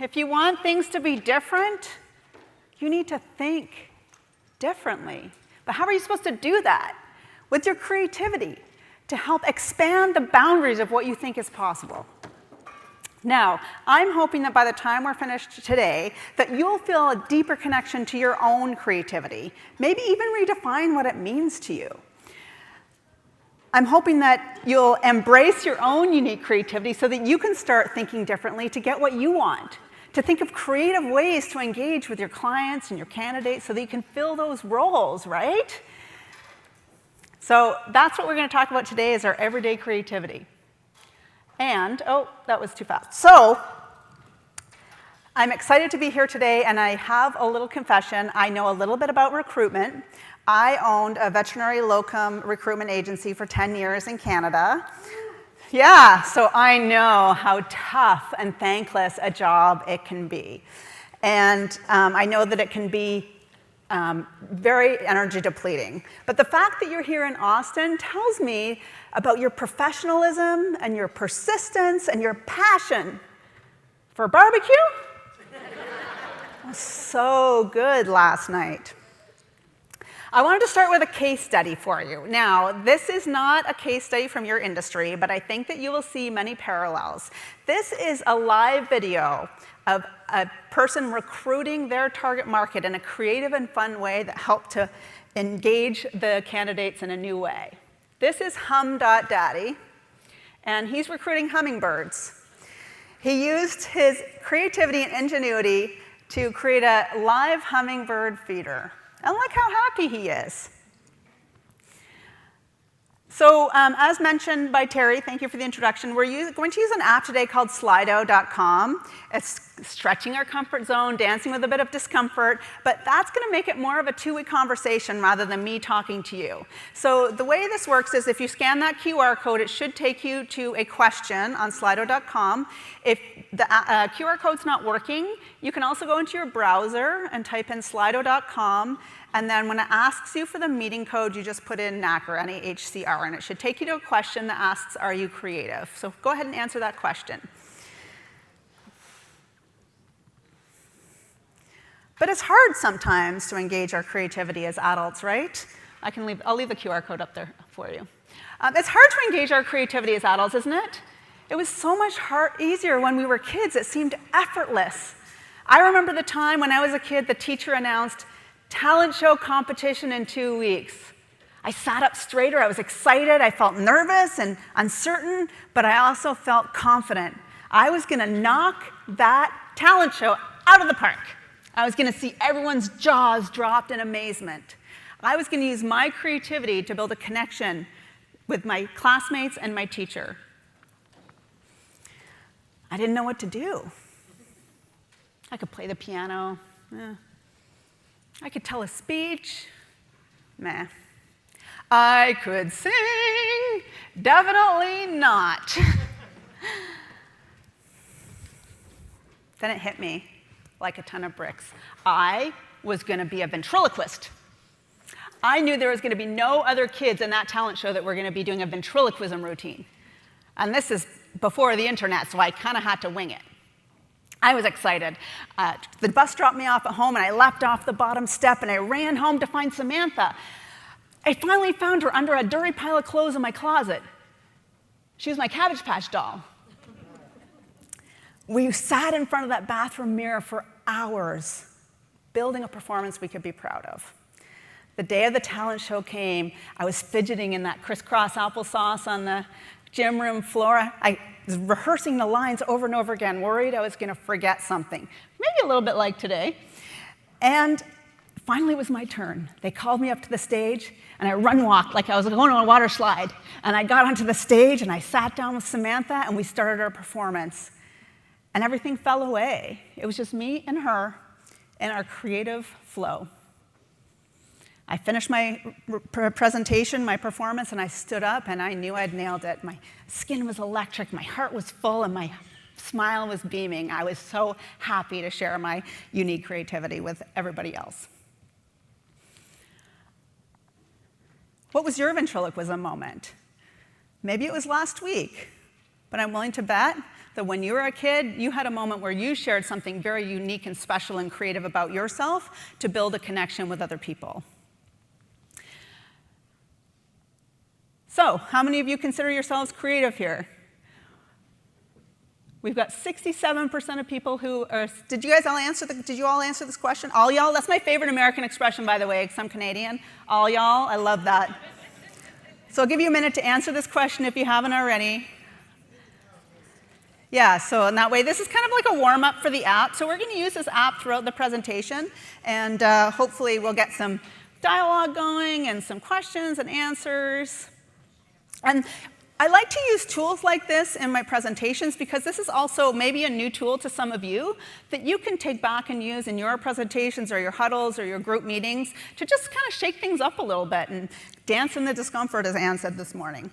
If you want things to be different, you need to think differently. But how are you supposed to do that? With your creativity, to help expand the boundaries of what you think is possible. Now, I'm hoping that by the time we're finished today, that you'll feel a deeper connection to your own creativity, maybe even redefine what it means to you. I'm hoping that you'll embrace your own unique creativity so that you can start thinking differently to get what you want, to think of creative ways to engage with your clients and your candidates so that you can fill those roles, right? So that's what we're going to talk about today is our everyday creativity. And, oh, that was too fast. So I'm excited to be here today, and I have a little confession. I know a little bit about recruitment. I owned a veterinary locum recruitment agency for 10 years in Canada. Yeah, so I know how tough and thankless a job it can be. And I know that it can be very energy depleting. But the fact that you're here in Austin tells me about your professionalism and your persistence and your passion for barbecue. It was so good last night. I wanted to start with a case study for you. Now, this is not a case study from your industry, but I think that you will see many parallels. This is a live video of a person recruiting their target market in a creative and fun way that helped to engage the candidates in a new way. This is hum.daddy, and he's recruiting hummingbirds. He used his creativity and ingenuity to create a live hummingbird feeder. And look how happy he is. So as mentioned by Terry, thank you for the introduction, we're going to use an app today called Slido.com. It's stretching our comfort zone, dancing with a bit of discomfort, but that's going to make it more of a two-way conversation rather than me talking to you. So the way this works is if you scan that QR code, it should take you to a question on Slido.com. If the QR code's not working, you can also go into your browser and type in Slido.com. And then when it asks you for the meeting code, you just put in NAHCR, NAHCR, and it should take you to a question that asks, are you creative? So go ahead and answer that question. But it's hard sometimes to engage our creativity as adults, right? I'll leave the QR code up there for you. It's hard to engage our creativity as adults, isn't it? It was so much easier when we were kids. It seemed effortless. I remember the time when I was a kid, the teacher announced, talent show competition in 2 weeks. I sat up straighter, I was excited, I felt nervous and uncertain, but I also felt confident. I was gonna knock that talent show out of the park. I was gonna see everyone's jaws dropped in amazement. I was gonna use my creativity to build a connection with my classmates and my teacher. I didn't know what to do. I could play the piano, I could tell a speech, meh. I could sing, definitely not. Then it hit me like a ton of bricks. I was gonna be a ventriloquist. I knew there was gonna be no other kids in that talent show that were gonna be doing a ventriloquism routine. And this is before the internet, so I kinda had to wing it. I was excited. The bus dropped me off at home, and I leapt off the bottom step, and I ran home to find Samantha. I finally found her under a dirty pile of clothes in my closet. She was my Cabbage Patch doll. We sat in front of that bathroom mirror for hours, building a performance we could be proud of. The day of the talent show came, I was fidgeting in that crisscross applesauce on the gym room floor. I was rehearsing the lines over and over again, worried I was going to forget something. Maybe a little bit like today. And finally it was my turn. They called me up to the stage, and I run-walked like I was going on a water slide. And I got onto the stage, and I sat down with Samantha, and we started our performance. And everything fell away. It was just me and her in our creative flow. I finished my presentation, my performance, and I stood up, and I knew I'd nailed it. My skin was electric, my heart was full, and my smile was beaming. I was so happy to share my unique creativity with everybody else. What was your ventriloquism moment? Maybe it was last week. But I'm willing to bet that when you were a kid, you had a moment where you shared something very unique and special and creative about yourself to build a connection with other people. So, how many of you consider yourselves creative here? We've got 67% of people who are, did you all answer this question? All y'all? That's my favorite American expression, by the way, because I'm Canadian. All y'all, I love that. So I'll give you a minute to answer this question if you haven't already. Yeah, so in that way, this is kind of like a warm-up for the app. So we're going to use this app throughout the presentation, and hopefully we'll get some dialogue going and some questions and answers. And I like to use tools like this in my presentations because this is also maybe a new tool to some of you that you can take back and use in your presentations or your huddles or your group meetings to just kind of shake things up a little bit and dance in the discomfort, as Anne said this morning.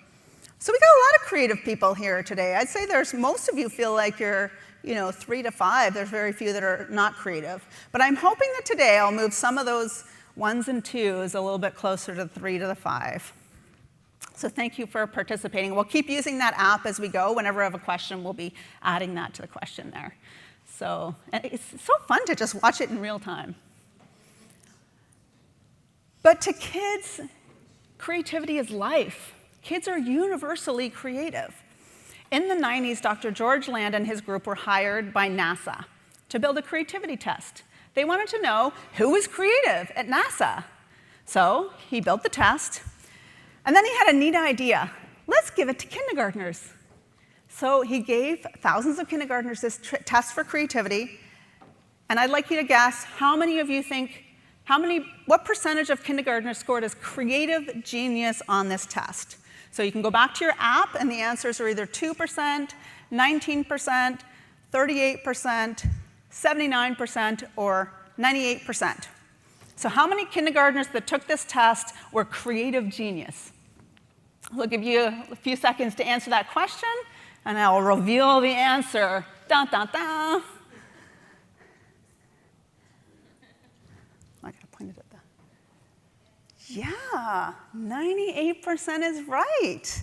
So we got a lot of creative people here today. I'd say most of you feel like you're 3 to 5. There's very few that are not creative. But I'm hoping that today I'll move some of those 1s and 2s a little bit closer to the 3 to the 5. So thank you for participating. We'll keep using that app as we go. Whenever I have a question, we'll be adding that to the question there. So and it's so fun to just watch it in real time. But to kids, creativity is life. Kids are universally creative. In the 90s, Dr. George Land and his group were hired by NASA to build a creativity test. They wanted to know who was creative at NASA. So he built the test. And then he had a neat idea. Let's give it to kindergartners. So he gave thousands of kindergartners this test for creativity. And I'd like you to guess how many of you think, what percentage of kindergartners scored as creative genius on this test? So you can go back to your app, and the answers are either 2%, 19%, 38%, 79%, or 98%. So how many kindergartners that took this test were creative genius? We'll give you a few seconds to answer that question, and I'll reveal the answer. Dun, dun, dun. I gotta point it at that. Yeah, 98% is right.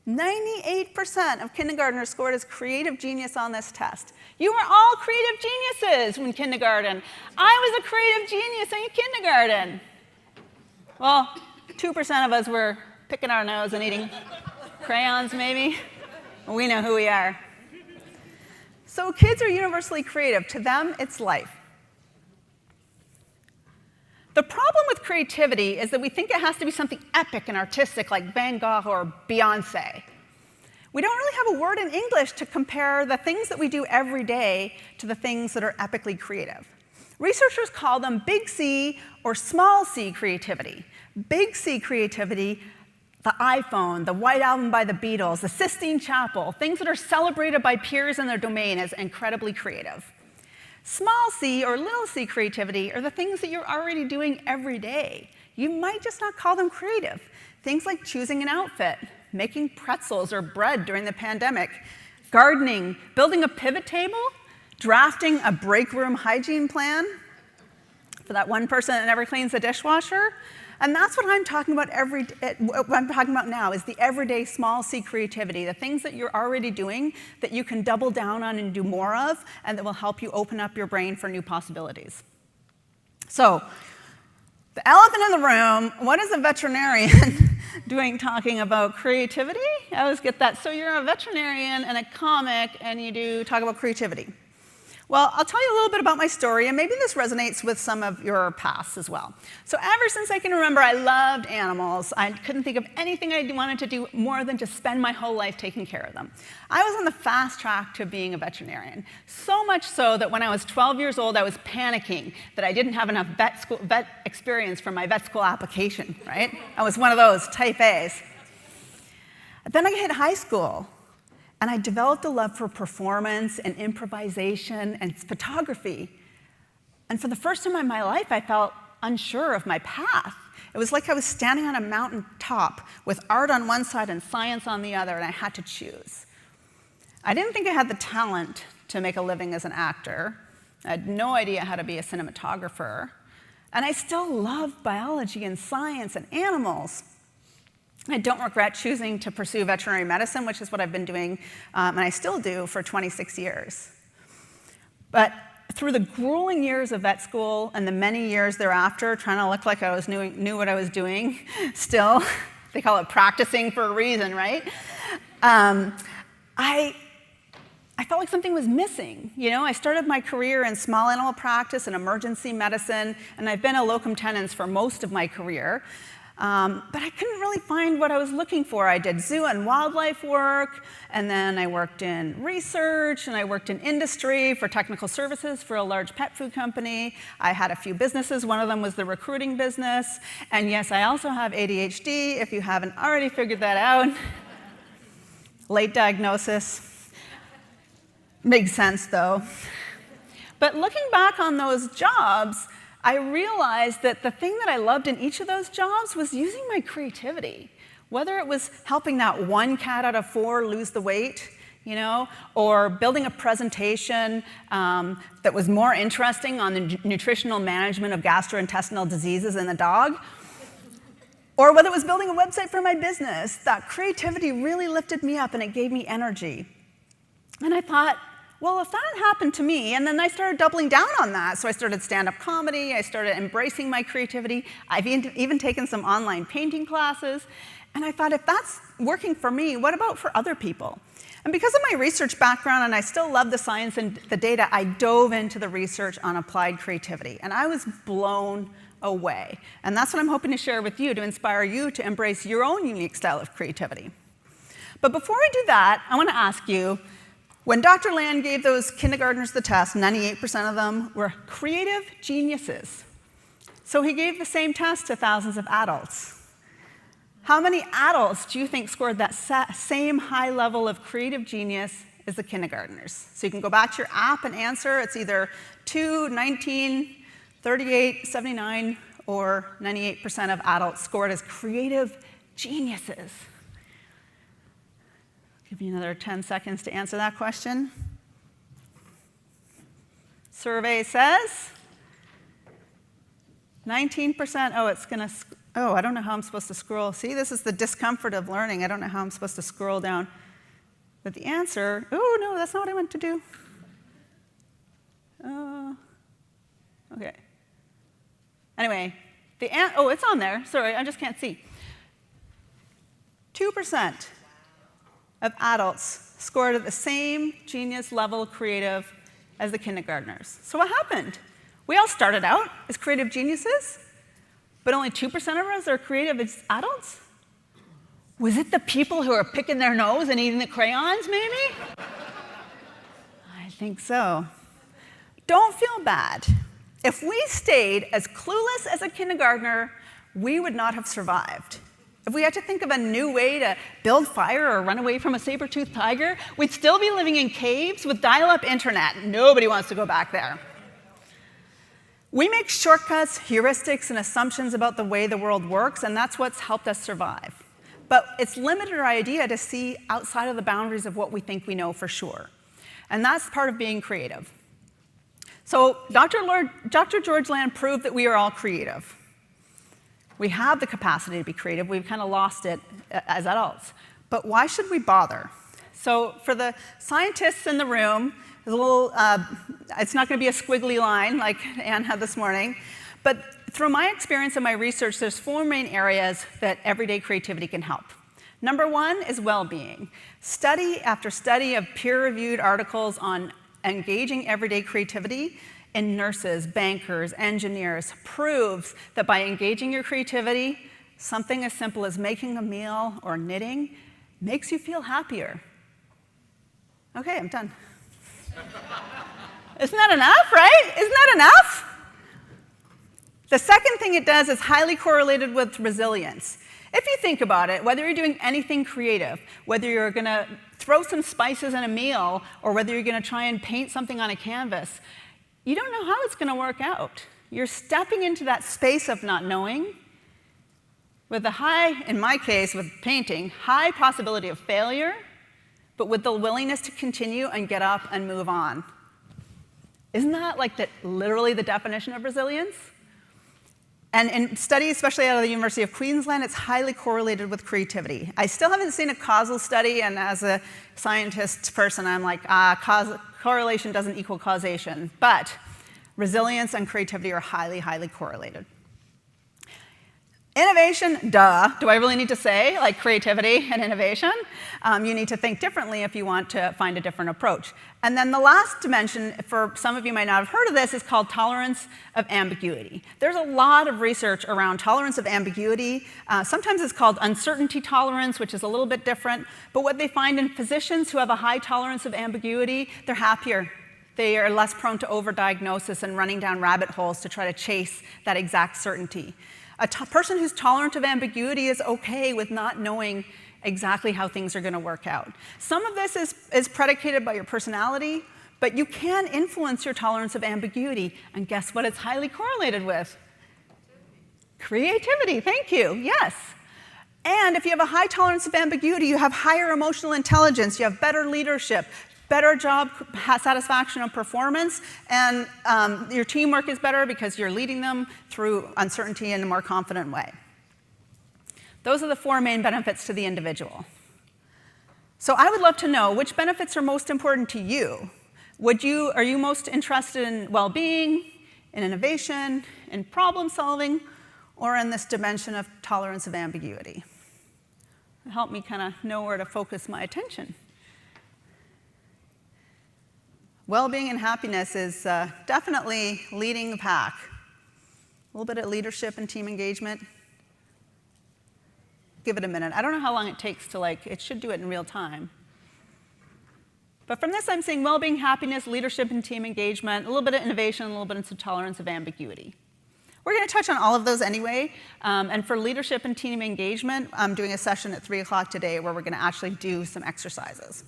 98% of kindergartners scored as creative genius on this test. You were all creative geniuses in kindergarten. I was a creative genius in kindergarten. Well, 2% of us were picking our nose and eating crayons, maybe. We know who we are. So kids are universally creative. To them, it's life. The problem with creativity is that we think it has to be something epic and artistic like Van Gogh or Beyonce. We don't really have a word in English to compare the things that we do every day to the things that are epically creative. Researchers call them big C or small c creativity. Big C creativity, the iPhone, the White Album by the Beatles, the Sistine Chapel, things that are celebrated by peers in their domain as incredibly creative. Small c or little c creativity are the things that you're already doing every day. You might just not call them creative. Things like choosing an outfit, making pretzels or bread during the pandemic, gardening, building a pivot table, drafting a break room hygiene plan for that one person that never cleans the dishwasher. And that's what I'm talking about what I'm talking about now is the everyday small c creativity, the things that you're already doing that you can double down on and do more of, and that will help you open up your brain for new possibilities. So, the elephant in the room, what is a veterinarian doing talking about creativity? I always get that. So you're a veterinarian and a comic, and you talk about creativity. Well, I'll tell you a little bit about my story, and maybe this resonates with some of your pasts as well. So ever since I can remember, I loved animals. I couldn't think of anything I wanted to do more than to spend my whole life taking care of them. I was on the fast track to being a veterinarian, so much so that when I was 12 years old, I was panicking that I didn't have enough vet experience for my vet school application, right? I was one of those type A's. Then I hit high school. And I developed a love for performance and improvisation and photography. And for the first time in my life, I felt unsure of my path. It was like I was standing on a mountain top with art on one side and science on the other, and I had to choose. I didn't think I had the talent to make a living as an actor. I had no idea how to be a cinematographer. And I still loved biology and science and animals. I don't regret choosing to pursue veterinary medicine, which is what I've been doing, and I still do, for 26 years. But through the grueling years of vet school and the many years thereafter, trying to look like I knew what I was doing still, they call it practicing for a reason, right? I felt like something was missing. I started my career in small animal practice and emergency medicine, and I've been a locum tenens for most of my career. But I couldn't really find what I was looking for. I did zoo and wildlife work, and then I worked in research, and I worked in industry for technical services for a large pet food company. I had a few businesses. One of them was the recruiting business. And yes, I also have ADHD, if you haven't already figured that out. Late diagnosis. Makes sense, though. But looking back on those jobs, I realized that the thing that I loved in each of those jobs was using my creativity. Whether it was helping that one cat out of 4 lose the weight, or building a presentation that was more interesting on the nutritional management of gastrointestinal diseases in the dog, or whether it was building a website for my business, that creativity really lifted me up and it gave me energy. And I thought, well, if that happened to me, and then I started doubling down on that. So I started stand-up comedy, I started embracing my creativity. I've even taken some online painting classes. And I thought, if that's working for me, what about for other people? And because of my research background, and I still love the science and the data, I dove into the research on applied creativity. And I was blown away. And that's what I'm hoping to share with you, to inspire you to embrace your own unique style of creativity. But before I do that, I want to ask you, when Dr. Land gave those kindergartners the test, 98% of them were creative geniuses. So he gave the same test to thousands of adults. How many adults do you think scored that same high level of creative genius as the kindergartners? So you can go back to your app and answer. It's either 2, 19, 38, 79, or 98% of adults scored as creative geniuses. Give you another 10 seconds to answer that question. Survey says 19%. I don't know how I'm supposed to scroll. See, this is the discomfort of learning. I don't know how I'm supposed to scroll down. But the answer, oh no, that's not what I meant to do. Okay. Anyway, it's on there. Sorry, I just can't see. 2% of adults scored at the same genius level creative as the kindergartners. So what happened? We all started out as creative geniuses, but only 2% of us are creative as adults? Was it the people who are picking their nose and eating the crayons, maybe? I think so. Don't feel bad. If we stayed as clueless as a kindergartner, we would not have survived. If we had to think of a new way to build fire or run away from a saber-toothed tiger, we'd still be living in caves with dial-up internet. Nobody wants to go back there. We make shortcuts, heuristics, and assumptions about the way the world works, and that's what's helped us survive. But it's limited our idea to see outside of the boundaries of what we think we know for sure. And that's part of being creative. So Dr. George Land proved that we are all creative. We have the capacity to be creative. We've kind of lost it as adults. But why should we bother? So for the scientists in the room, it's not going to be a squiggly line like Anne had this morning. But through my experience and my research, there's 4 main areas that everyday creativity can help. Number 1 is well-being. Study after study of peer-reviewed articles on engaging everyday creativity in nurses, bankers, engineers proves that by engaging your creativity, something as simple as making a meal or knitting makes you feel happier. Okay, I'm done. Isn't that enough, right? Isn't that enough? The second thing it does is highly correlated with resilience. If you think about it, whether you're doing anything creative, whether you're going to throw some spices in a meal, or whether you're going to try and paint something on a canvas, you don't know how it's going to work out. You're stepping into that space of not knowing with a high, in my case with painting, high possibility of failure, but with the willingness to continue and get up and move on. Isn't that like literally the definition of resilience? And in studies, especially out of the University of Queensland, it's highly correlated with creativity. I still haven't seen a causal study, and as a scientist person, I'm like, correlation doesn't equal causation. But resilience and creativity are highly, highly correlated. Innovation, duh. Do I really need to say, like creativity and innovation? You need to think differently if you want to find a different approach. And then the last dimension, for some of you might not have heard of this, is called tolerance of ambiguity. There's a lot of research around tolerance of ambiguity. Sometimes it's called uncertainty tolerance, which is a little bit different. But what they find in physicians who have a high tolerance of ambiguity, they're happier. They are less prone to overdiagnosis and running down rabbit holes to try to chase that exact certainty. A person who's tolerant of ambiguity is okay with not knowing exactly how things are going to work out. Some of this is predicated by your personality, but you can influence your tolerance of ambiguity. And guess what it's highly correlated with? Creativity. Thank you. Yes. And if you have a high tolerance of ambiguity, you have higher emotional intelligence, you have better leadership, better job satisfaction and performance, and your teamwork is better because you're leading them through uncertainty in a more confident way. Those are the 4 main benefits to the individual. So I would love to know which benefits are most important to you. Are you most interested in well-being, in innovation, in problem solving, or in this dimension of tolerance of ambiguity? Help me kind of know where to focus my attention. Well-being and happiness is definitely leading the pack. A little bit of leadership and team engagement. Give it a minute. I don't know how long it takes to, it should do it in real time. But from this, I'm seeing well-being, happiness, leadership and team engagement, a little bit of innovation, a little bit of tolerance of ambiguity. We're going to touch on all of those anyway. And for leadership and team engagement, I'm doing a session at 3 o'clock today where we're going to actually do some exercises.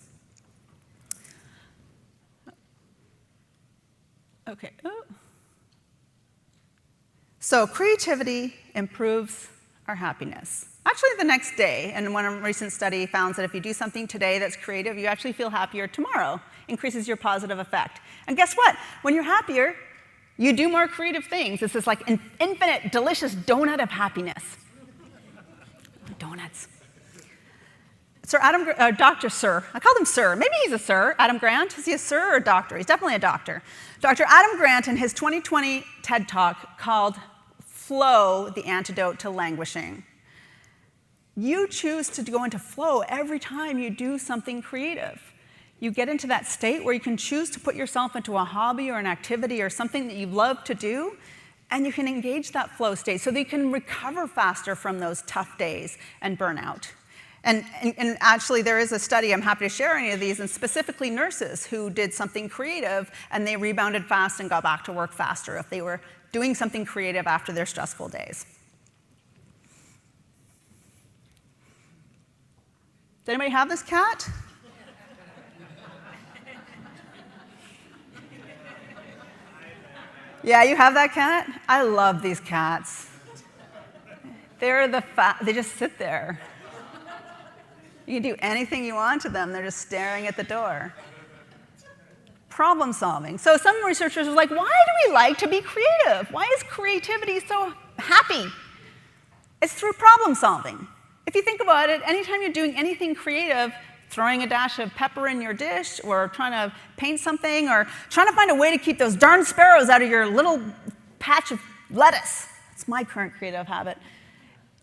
Okay. Oh. So creativity improves our happiness. Actually, the next day, and one recent study found that if you do something today that's creative, you actually feel happier tomorrow. Increases your positive effect. And guess what? When you're happier, you do more creative things. It's this like an infinite, delicious donut of happiness. Donuts. Dr. Sir, I called him Sir. Maybe he's a Sir. Adam Grant, is he a Sir or a doctor? He's definitely a doctor. Dr. Adam Grant, in his 2020 TED Talk called Flow, the Antidote to Languishing. You choose to go into flow every time you do something creative. You get into that state where you can choose to put yourself into a hobby or an activity or something that you love to do, and you can engage that flow state so that you can recover faster from those tough days and burnout. And actually, there is a study, I'm happy to share any of these, and specifically nurses who did something creative, and they rebounded fast and got back to work faster if they were doing something creative after their stressful days. Does anybody have this cat? Yeah, you have that cat? I love these cats. They just sit there. You can do anything you want to them. They're just staring at the door. Problem solving. So some researchers are like, why do we like to be creative? Why is creativity so happy? It's through problem solving. If you think about it, anytime you're doing anything creative, throwing a dash of pepper in your dish, or trying to paint something, or trying to find a way to keep those darn sparrows out of your little patch of lettuce. That's my current creative habit.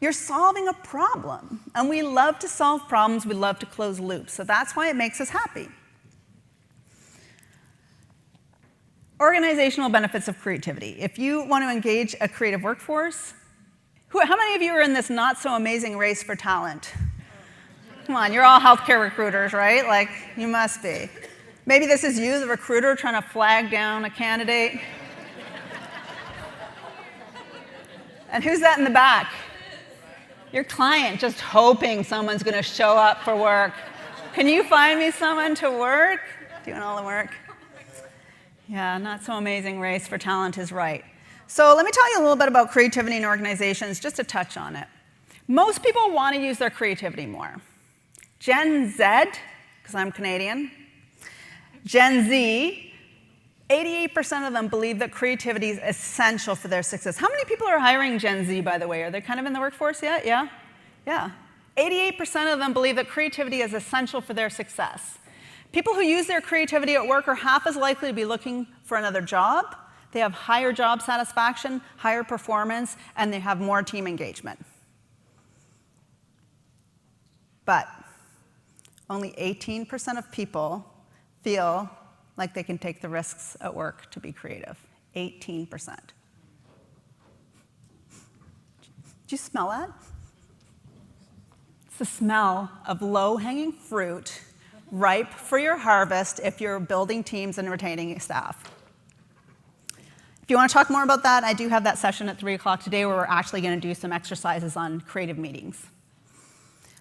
You're solving a problem. And we love to solve problems. We love to close loops. So that's why it makes us happy. Organizational benefits of creativity. If you want to engage a creative workforce, how many of you are in this not so amazing race for talent? Come on, you're all healthcare recruiters, right? Like, you must be. Maybe this is you, the recruiter, trying to flag down a candidate. And who's that in the back? Your client, just hoping someone's going to show up for work. Can you find me someone to work? Doing all the work. Yeah, not so amazing race for talent is right. So let me tell you a little bit about creativity in organizations, just to touch on it. Most people want to use their creativity more. Gen Z, because I'm Canadian, Gen Z, 88% of them believe that creativity is essential for their success. How many people are hiring Gen Z, by the way? Are they kind of in the workforce yet? Yeah? Yeah. 88% of them believe that creativity is essential for their success. People who use their creativity at work are half as likely to be looking for another job. They have higher job satisfaction, higher performance, and they have more team engagement. But only 18% of people feel like they can take the risks at work to be creative. 18%. Do you smell that? It's the smell of low-hanging fruit, ripe for your harvest if you're building teams and retaining staff. If you want to talk more about that, I do have that session at 3 o'clock today where we're actually going to do some exercises on creative meetings.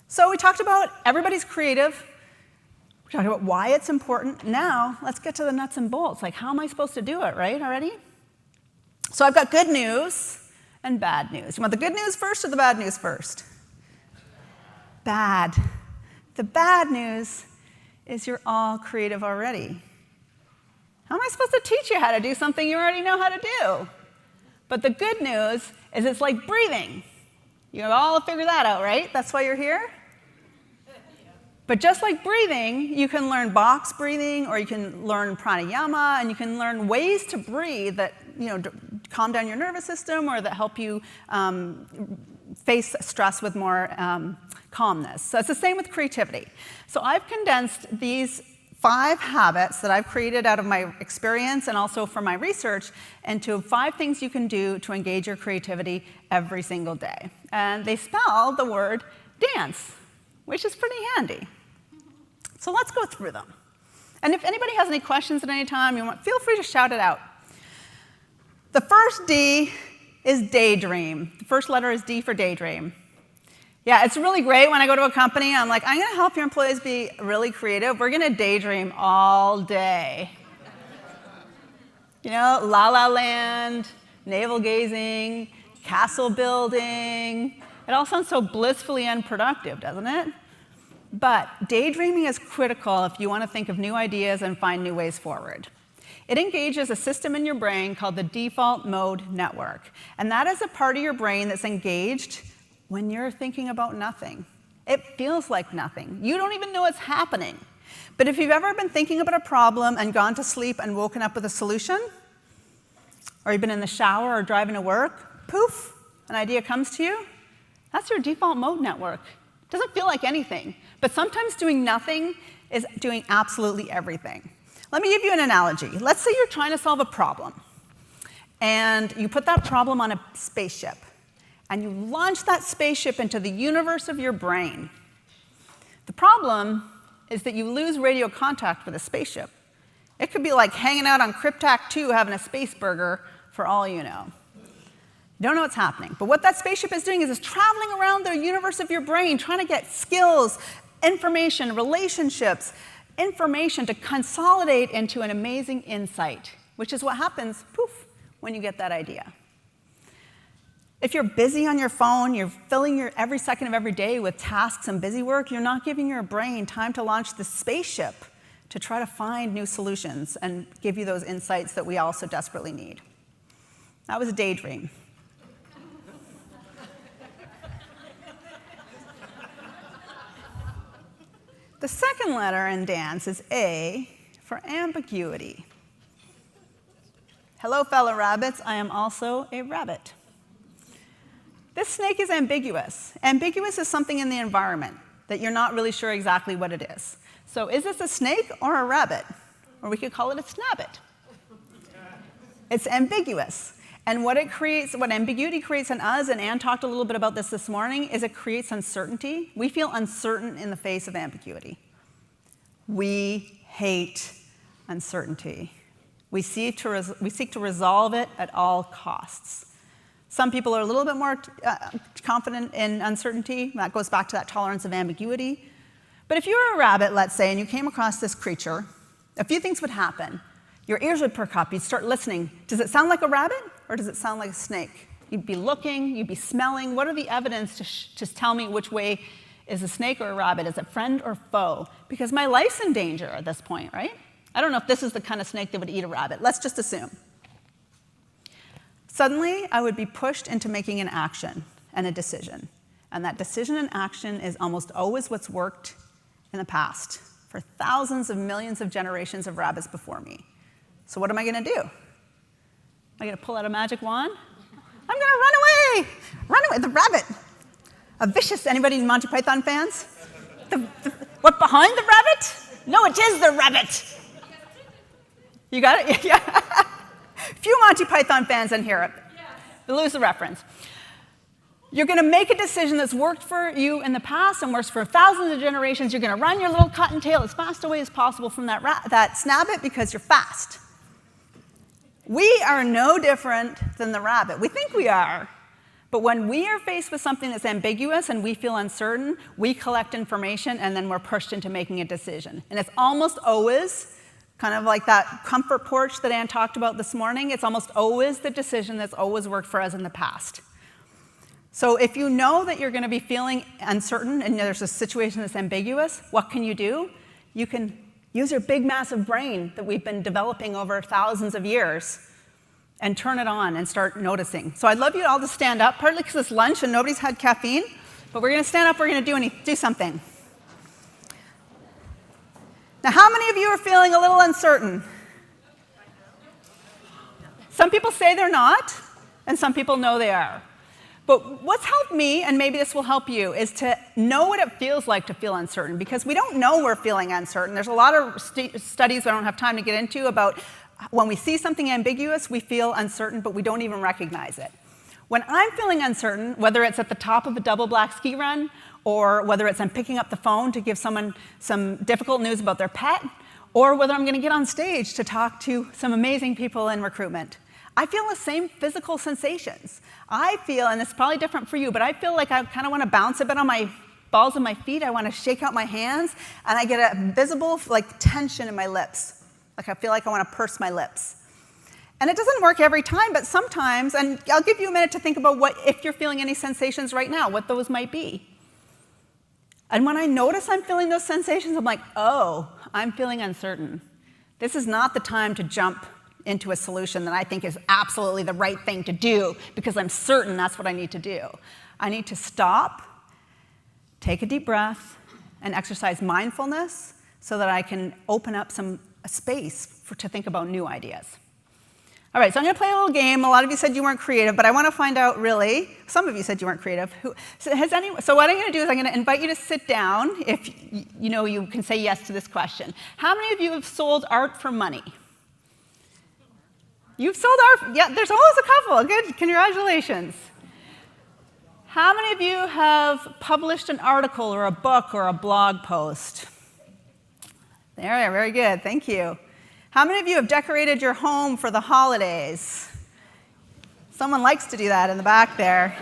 So we talked about everybody's creative. We talked about why it's important. Now, let's get to the nuts and bolts. Like, how am I supposed to do it, right, already? So I've got good news and bad news. You want the good news first or the bad news first? Bad. The bad news is you're all creative already. How am I supposed to teach you how to do something you already know how to do? But the good news is it's like breathing. You all figure that out, right? That's why you're here? But just like breathing, you can learn box breathing, or you can learn pranayama, and you can learn ways to breathe that calm down your nervous system or that help you face stress with more calmness. So it's the same with creativity. So I've condensed these 5 habits that I've created out of my experience and also from my research into 5 things you can do to engage your creativity every single day. And they spell the word dance, which is pretty handy. So let's go through them. And if anybody has any questions at any time, feel free to shout it out. The first D is daydream. The first letter is D for daydream. Yeah, it's really great when I go to a company, I'm like, I'm going to help your employees be really creative. We're going to daydream all day. La La Land, navel gazing, castle building. It all sounds so blissfully unproductive, doesn't it? But daydreaming is critical if you want to think of new ideas and find new ways forward. It engages a system in your brain called the default mode network. And that is a part of your brain that's engaged when you're thinking about nothing. It feels like nothing. You don't even know it's happening. But if you've ever been thinking about a problem and gone to sleep and woken up with a solution, or you've been in the shower or driving to work, poof, an idea comes to you, that's your default mode network. It doesn't feel like anything. But sometimes doing nothing is doing absolutely everything. Let me give you an analogy. Let's say you're trying to solve a problem, and you put that problem on a spaceship, and you launch that spaceship into the universe of your brain. The problem is that you lose radio contact with a spaceship. It could be like hanging out on Cryptak 2 having a space burger for all you know. You don't know what's happening. But what that spaceship is doing is it's traveling around the universe of your brain, trying to get skills, information, relationships, information to consolidate into an amazing insight, which is what happens, poof, when you get that idea. If you're busy on your phone, you're filling your every second of every day with tasks and busy work, you're not giving your brain time to launch the spaceship to try to find new solutions and give you those insights that we all so desperately need. That was a daydream. The second letter in dance is A for ambiguity. Hello, fellow rabbits. I am also a rabbit. This snake is ambiguous. Ambiguous is something in the environment that you're not really sure exactly what it is. So is this a snake or a rabbit? Or we could call it a snabbit. It's ambiguous. And what ambiguity creates in us, and Anne talked a little bit about this morning, is it creates uncertainty. We feel uncertain in the face of ambiguity. We hate uncertainty. We seek to resolve it at all costs. Some people are a little bit more confident in uncertainty. That goes back to that tolerance of ambiguity. But if you were a rabbit, let's say, and you came across this creature, a few things would happen. Your ears would perk up. You'd start listening. Does it sound like a rabbit, or does it sound like a snake? You'd be looking. You'd be smelling. What are the evidence to tell me which way is a snake or a rabbit? Is it friend or foe? Because my life's in danger at this point, right? I don't know if this is the kind of snake that would eat a rabbit. Let's just assume. Suddenly, I would be pushed into making an action and a decision. And that decision and action is almost always what's worked in the past for thousands of millions of generations of rabbits before me. So what am I going to do? Am I going to pull out a magic wand? I'm going to run away! Run away, the rabbit! A vicious, anybody Monty Python fans? What, behind the rabbit? No, it is the rabbit! You got it? Yeah. Few Monty Python fans in here. You lose the reference. You're going to make a decision that's worked for you in the past and works for thousands of generations. You're going to run your little cottontail as fast away as possible from that snabbit because you're fast. We are no different than the rabbit. We think we are. But when we are faced with something that's ambiguous and we feel uncertain, we collect information and then we're pushed into making a decision. And it's almost always kind of like that comfort porch that Anne talked about this morning. It's almost always the decision that's always worked for us in the past. So if you know that you're going to be feeling uncertain and there's a situation that's ambiguous, what can you do? You can use your big, massive brain that we've been developing over thousands of years and turn it on and start noticing. So I'd love you all to stand up, partly because it's lunch and nobody's had caffeine, but we're going to stand up, we're going to do something. Now, how many of you are feeling a little uncertain? Some people say they're not, and some people know they are. But what's helped me, and maybe this will help you, is to know what it feels like to feel uncertain, because we don't know we're feeling uncertain. There's a lot of studies I don't have time to get into about when we see something ambiguous, we feel uncertain, but we don't even recognize it. When I'm feeling uncertain, whether it's at the top of a double black ski run, or whether it's I'm picking up the phone to give someone some difficult news about their pet, or whether I'm going to get on stage to talk to some amazing people in recruitment, I feel the same physical sensations. I feel, and it's probably different for you, but I feel like I kind of want to bounce a bit on my balls of my feet. I want to shake out my hands, and I get a visible tension in my lips. Like I feel like I want to purse my lips. And it doesn't work every time, but sometimes, and I'll give you a minute to think about what, if you're feeling any sensations right now, what those might be. And when I notice I'm feeling those sensations, I'm like, oh, I'm feeling uncertain. This is not the time to jump into a solution that I think is absolutely the right thing to do because I'm certain that's what I need to do. I need to stop, take a deep breath, and exercise mindfulness so that I can open up a space to think about new ideas. All right, so I'm going to play a little game. A lot of you said you weren't creative, but I want to find out really, some of you said you weren't creative. So what I'm going to do is I'm going to invite you to sit down if you can say yes to this question. How many of you have sold art for money? You've sold art? Yeah, there's always a couple. Good, congratulations. How many of you have published an article or a book or a blog post? There, very good, thank you. How many of you have decorated your home for the holidays? Someone likes to do that in the back there.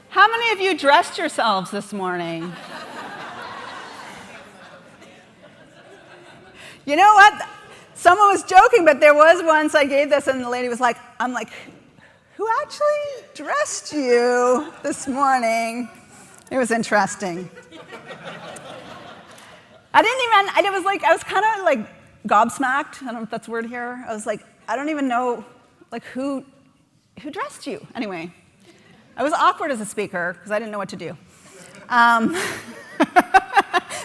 How many of you dressed yourselves this morning? You know what? Someone was joking, but there was once I gave this, and the lady was like, I'm like, who actually dressed you this morning? It was interesting. I was kind of like gobsmacked. I don't know if that's a word here. I was like, I don't even know, who dressed you? Anyway, I was awkward as a speaker because I didn't know what to do.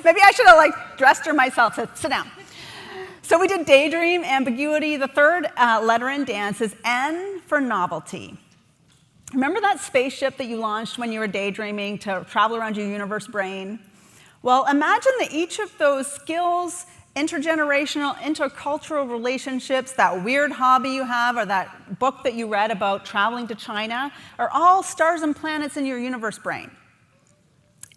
Maybe I should have dressed her myself. So sit down. So we did daydream, ambiguity. The third letter in dance is N for novelty. Remember that spaceship that you launched when you were daydreaming to travel around your universe brain? Well, imagine that each of those skills, intergenerational, intercultural relationships, that weird hobby you have, or that book that you read about traveling to China, are all stars and planets in your universe brain.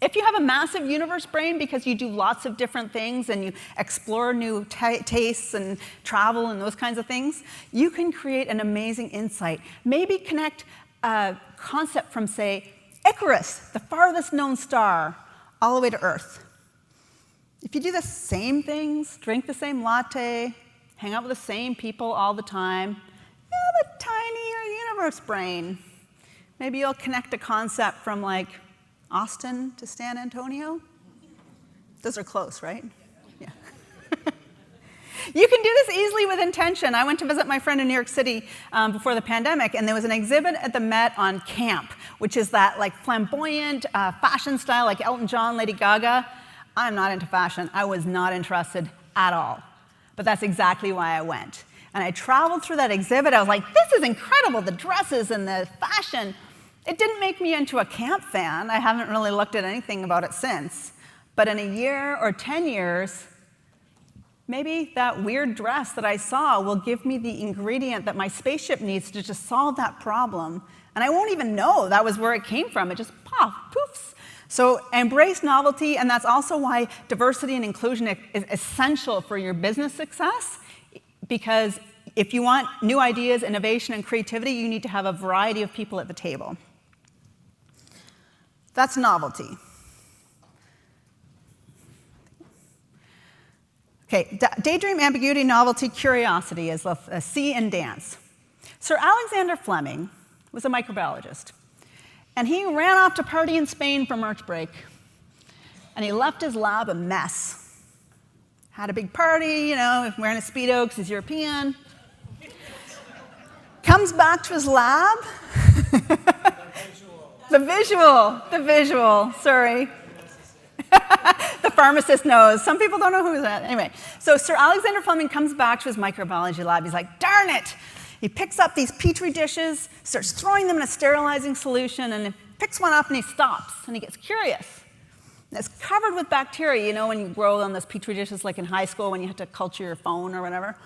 If you have a massive universe brain because you do lots of different things and you explore new tastes and travel and those kinds of things, you can create an amazing insight. Maybe connect a concept from, say, Icarus, the farthest known star, all the way to Earth. If you do the same things, drink the same latte, hang out with the same people all the time, you have a tinier universe brain. Maybe you'll connect a concept from Austin to San Antonio. Those are close, right? Yeah. You can do this easily with intention. I went to visit my friend in New York City before the pandemic, and there was an exhibit at the Met on camp, which is that like flamboyant fashion style like Elton John, Lady Gaga. I'm not into fashion. I was not interested at all. But that's exactly why I went. And I traveled through that exhibit. I was like, this is incredible, the dresses and the fashion. It didn't make me into a camp fan. I haven't really looked at anything about it since. But in a year or 10 years, maybe that weird dress that I saw will give me the ingredient that my spaceship needs to just solve that problem. And I won't even know that was where it came from. It just poofs. So embrace novelty, and that's also why diversity and inclusion is essential for your business success, because if you want new ideas, innovation, and creativity, you need to have a variety of people at the table. That's novelty. Okay, daydream, ambiguity, novelty, curiosity is a C in dance. Sir Alexander Fleming was a microbiologist, and he ran off to party in Spain for March break, and he left his lab a mess. Had a big party, you know, wearing a Speedo because he's European. Comes back to his lab. The visual, sorry. The pharmacist knows. Some people don't know who that is. Anyway, so Sir Alexander Fleming comes back to his microbiology lab. He's like, darn it. He picks up these petri dishes, starts throwing them in a sterilizing solution, and he picks one up and he stops, and he gets curious. And it's covered with bacteria, you know, when you grow on those petri dishes like in high school when you have to culture your phone or whatever.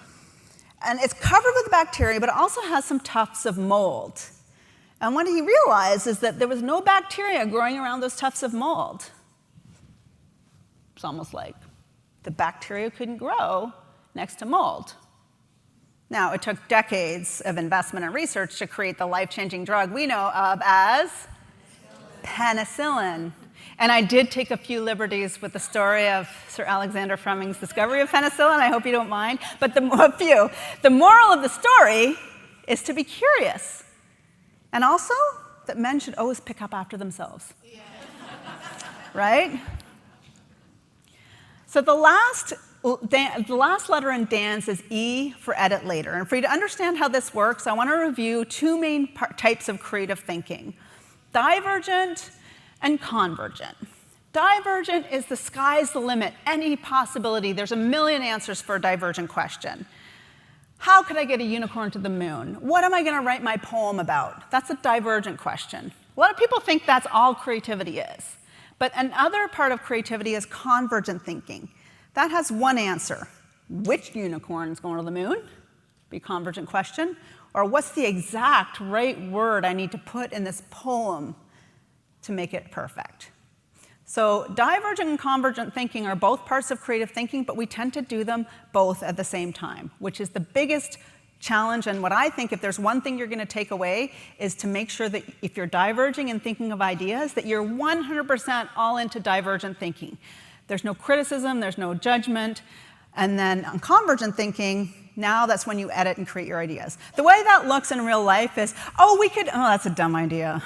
And it's covered with bacteria, but it also has some tufts of mold. And what he realized is that there was no bacteria growing around those tufts of mold. It's almost like the bacteria couldn't grow next to mold. Now, it took decades of investment and research to create the life-changing drug we know of as penicillin. And I did take a few liberties with the story of Sir Alexander Fleming's discovery of penicillin. I hope you don't mind. But the moral of the story is to be curious. And also that men should always pick up after themselves. Yeah. Right? So the last letter in dance is E for edit later. And for you to understand how this works, I want to review two main types of creative thinking: divergent and convergent. Divergent is the sky's the limit, any possibility. There's a million answers for a divergent question. How could I get a unicorn to the moon? What am I going to write my poem about? That's a divergent question. A lot of people think that's all creativity is. But another part of creativity is convergent thinking. That has one answer. Which unicorn is going to the moon? Be a convergent question. Or what's the exact right word I need to put in this poem to make it perfect? So divergent and convergent thinking are both parts of creative thinking, but we tend to do them both at the same time, which is the biggest challenge. And what I think, if there's one thing you're going to take away, is to make sure that if you're diverging and thinking of ideas, that you're 100% all into divergent thinking. There's no criticism, there's no judgment. And then on convergent thinking, now that's when you edit and create your ideas. The way that looks in real life is, oh, that's a dumb idea.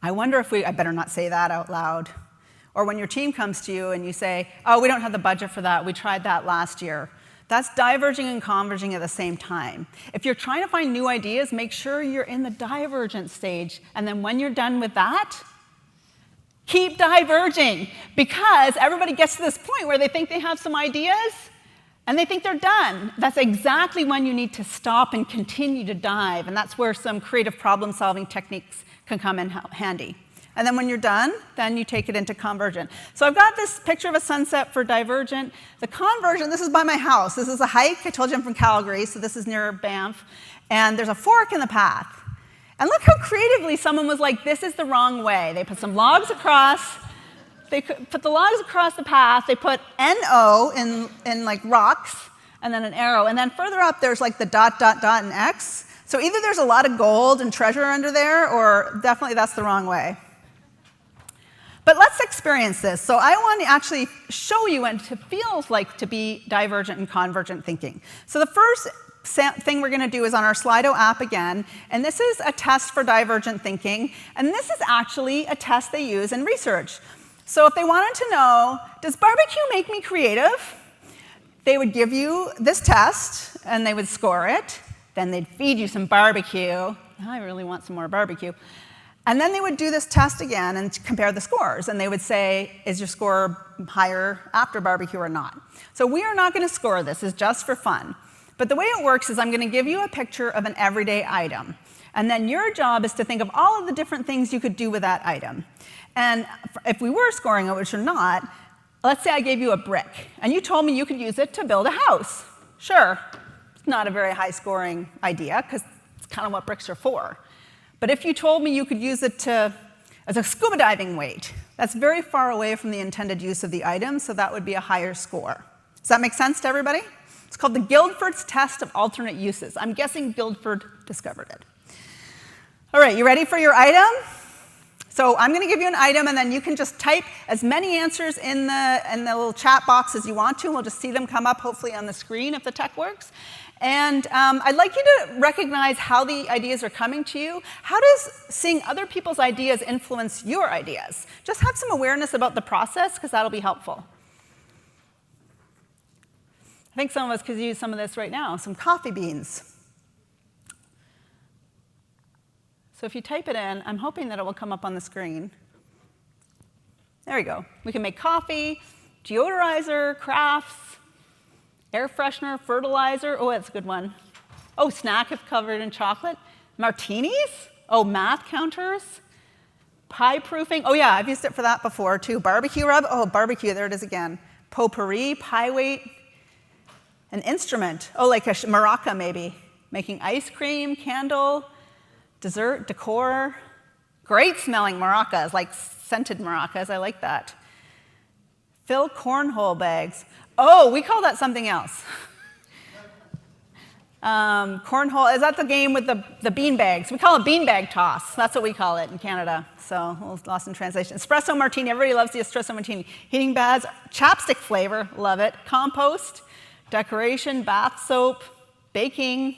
I wonder if I better not say that out loud. Or when your team comes to you and you say, oh, we don't have the budget for that. We tried that last year. That's diverging and converging at the same time. If you're trying to find new ideas, make sure you're in the divergent stage. And then when you're done with that, keep diverging. Because everybody gets to this point where they think they have some ideas and they think they're done. That's exactly when you need to stop and continue to dive. And that's where some creative problem-solving techniques can come in handy. And then when you're done, then you take it into convergent. So I've got this picture of a sunset for divergent. The convergent, this is by my house. This is a hike. I told you I'm from Calgary, so this is near Banff. And there's a fork in the path. And look how creatively someone was like, this is the wrong way. They put some logs across. They put the logs across the path. They put NO in like rocks, and then an arrow. And then further up, there's like the ... and X. So either there's a lot of gold and treasure under there, or definitely that's the wrong way. But let's experience this. So I want to actually show you what it feels like to be divergent and convergent thinking. So the first thing we're going to do is on our Slido app again, and this is a test for divergent thinking, and this is actually a test they use in research. So if they wanted to know, does barbecue make me creative? they would give you this test, and they would score it. Then they'd feed you some barbecue. Now I really want some more barbecue. And then they would do this test again and compare the scores. And they would say, is your score higher after barbecue or not? So we are not going to score this. It's just for fun. But the way it works is I'm going to give you a picture of an everyday item. And then your job is to think of all of the different things you could do with that item. And if we were scoring it, which we're not, let's say I gave you a brick. And you told me you could use it to build a house. Sure, it's not a very high-scoring idea, because it's kind of what bricks are for. But if you told me you could use it as a scuba diving weight, that's very far away from the intended use of the item, so that would be a higher score. Does that make sense to everybody? It's called the Guildford's Test of Alternate Uses. I'm guessing Guildford discovered it. All right, you ready for your item? So I'm going to give you an item, and then you can just type as many answers in the little chat box as you want to, and we'll just see them come up, hopefully, on the screen if the tech works. And I'd like you to recognize how the ideas are coming to you. How does seeing other people's ideas influence your ideas? Just have some awareness about the process, because that'll be helpful. I think some of us could use some of this right now, some coffee beans. So if you type it in, I'm hoping that it will come up on the screen. There we go. We can make coffee, deodorizer, crafts, air freshener, fertilizer. Oh, that's a good one. Oh, snack if covered in chocolate. Martinis. Oh, math counters. Pie proofing. Oh, yeah, I've used it for that before, too. Barbecue rub. Oh, barbecue, there it is again. Potpourri, pie weight. An instrument. Oh, like a maraca, maybe. Making ice cream, candle, dessert, decor. Great smelling maracas, like scented maracas. I like that. Fill cornhole bags. Oh, we call that something else. Cornhole, is that the game with the bean bags? We call it beanbag toss. That's what we call it in Canada. So a little lost in translation. Espresso martini, everybody loves the espresso martini. Heating baths, chapstick flavor, love it. Compost, decoration, bath soap, baking.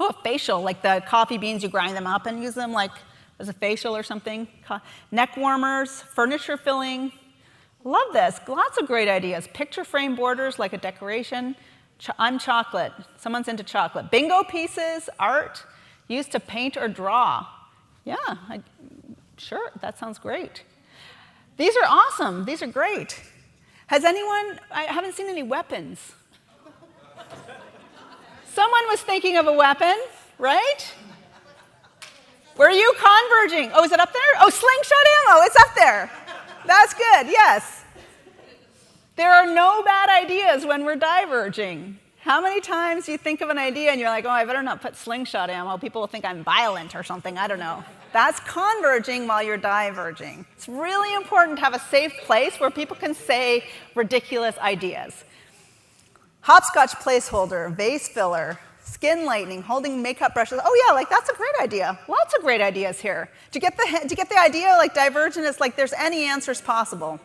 Oh, a facial, like the coffee beans, you grind them up and use them like as a facial or something. Neck warmers, furniture filling. Love this, lots of great ideas. Picture frame borders like a decoration. I'm chocolate, someone's into chocolate. Bingo pieces, art, used to paint or draw. Yeah, sure, that sounds great. These are awesome, these are great. Has anyone, I haven't seen any weapons. Someone was thinking of a weapon, right? Where are you converging? Oh, is it up there? Oh, slingshot ammo, it's up there. That's good, yes. There are no bad ideas when we're diverging. How many times you think of an idea and you're like, oh, I better not put slingshot ammo. People will think I'm violent or something, I don't know. That's converging while you're diverging. It's really important to have a safe place where people can say ridiculous ideas. Hopscotch placeholder, vase filler, skin lightening, holding makeup brushes. Oh yeah, like that's a great idea. Lots of great ideas here. To get the idea, like divergent, it's like there's any answers possible.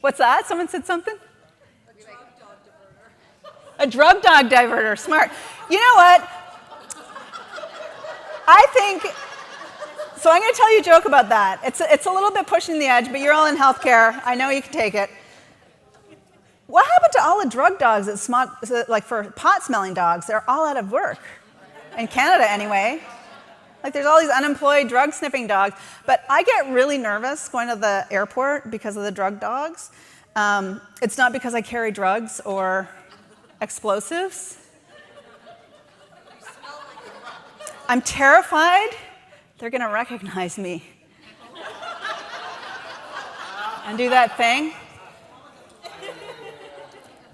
What's that? Someone said something? A drug dog diverter, smart. You know what? I think, so I'm going to tell you a joke about that. It's a little bit pushing the edge, but you're all in healthcare. I know you can take it. What happened to all the drug dogs that like for pot-smelling dogs? They're all out of work. In Canada, anyway. Like there's all these unemployed drug-sniffing dogs. But I get really nervous going to the airport because of the drug dogs. It's not because I carry drugs or explosives. I'm terrified they're going to recognize me and do that thing.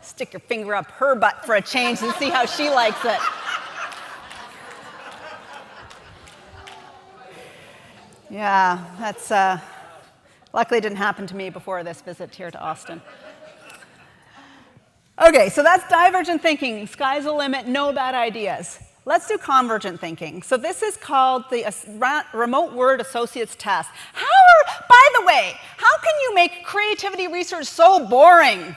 Stick your finger up her butt for a change and see how she likes it. Yeah, that's luckily didn't happen to me before this visit here to Austin. Okay, so that's divergent thinking. Sky's the limit, no bad ideas. Let's do convergent thinking. So this is called the remote word associates test. By the way, how can you make creativity research so boring?